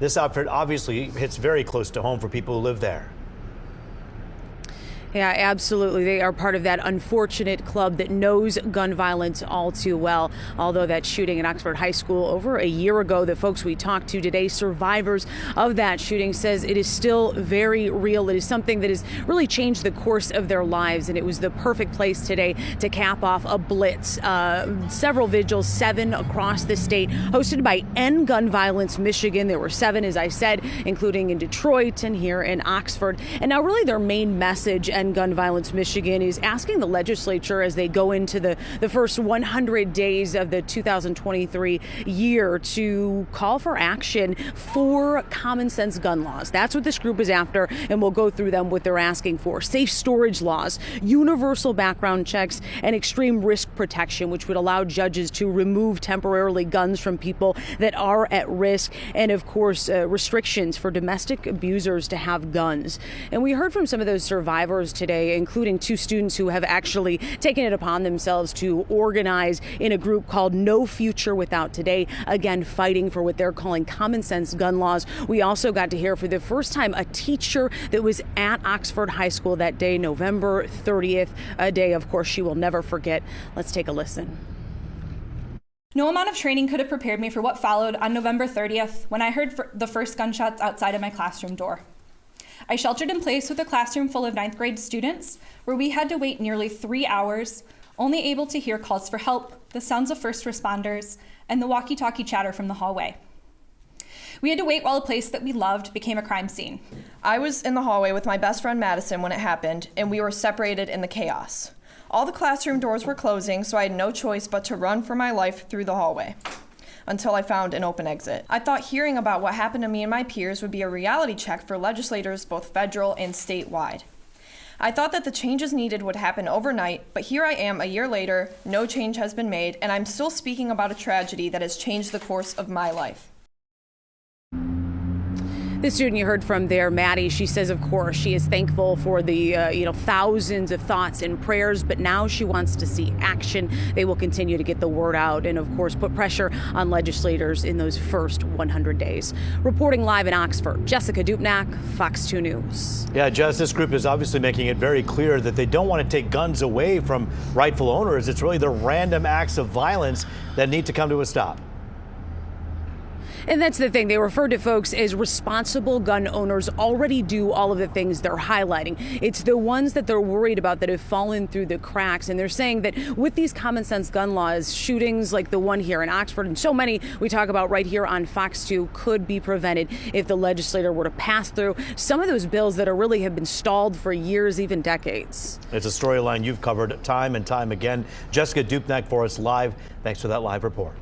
This outfit obviously hits very close to home for people who live there. Yeah, absolutely. They are part of that unfortunate club that knows gun violence all too well. Although that shooting at Oxford High School over a year ago, the folks we talked to today, survivors of that shooting, says it is still very real. It is something that has really changed the course of their lives. And it was the perfect place today to cap off a blitz. Several vigils, 7 across the state, hosted by End Gun Violence Michigan. There were 7, as I said, including in Detroit and here in Oxford. And now really their main message, End Gun Violence Michigan, is asking the legislature as they go into the first 100 days of the 2023 year to call for action for common sense gun laws. That's what this group is after, and we'll go through them, what they're asking for. Safe storage laws, universal background checks, and extreme risk protection, which would allow judges to remove temporarily guns from people that are at risk, and of course restrictions for domestic abusers to have guns. And we heard from some of those survivors today, including 2 students who have actually taken it upon themselves to organize in a group called No Future Without Today, again fighting for what they're calling common sense gun laws. We also got to hear for the first time a teacher that was at Oxford High School that day, November 30th, a day of course she will never forget. Let's take a listen. No amount of training could have prepared me for what followed on November 30th when I heard the first gunshots outside of my classroom door. I sheltered in place with a classroom full of 9th grade students where we had to wait nearly 3 hours, only able to hear calls for help, the sounds of first responders, and the walkie-talkie chatter from the hallway. We had to wait while a place that we loved became a crime scene. I was in the hallway with my best friend Madison when it happened, and we were separated in the chaos. All the classroom doors were closing, so I had no choice but to run for my life through the hallway until I found an open exit. I thought hearing about what happened to me and my peers would be a reality check for legislators both federal and statewide. I thought that the changes needed would happen overnight, but here I am a year later, no change has been made, and I'm still speaking about a tragedy that has changed the course of my life. The student you heard from there, Maddie, she says, of course, she is thankful for the thousands of thoughts and prayers, but now she wants to see action. They will continue to get the word out and, of course, put pressure on legislators in those first 100 days. Reporting live in Oxford, Jessica Dupnack, Fox 2 News. Yeah, Jess, this group is obviously making it very clear that they don't want to take guns away from rightful owners. It's really the random acts of violence that need to come to a stop. And that's the thing. They refer to folks as responsible gun owners already do all of the things they're highlighting. It's the ones that they're worried about that have fallen through the cracks. And they're saying that with these common sense gun laws, shootings like the one here in Oxford and so many we talk about right here on Fox 2 could be prevented if the legislator were to pass through some of those bills that are really have been stalled for years, even decades. It's a storyline you've covered time and time again. Jessica Dupnack for us live. Thanks for that live report.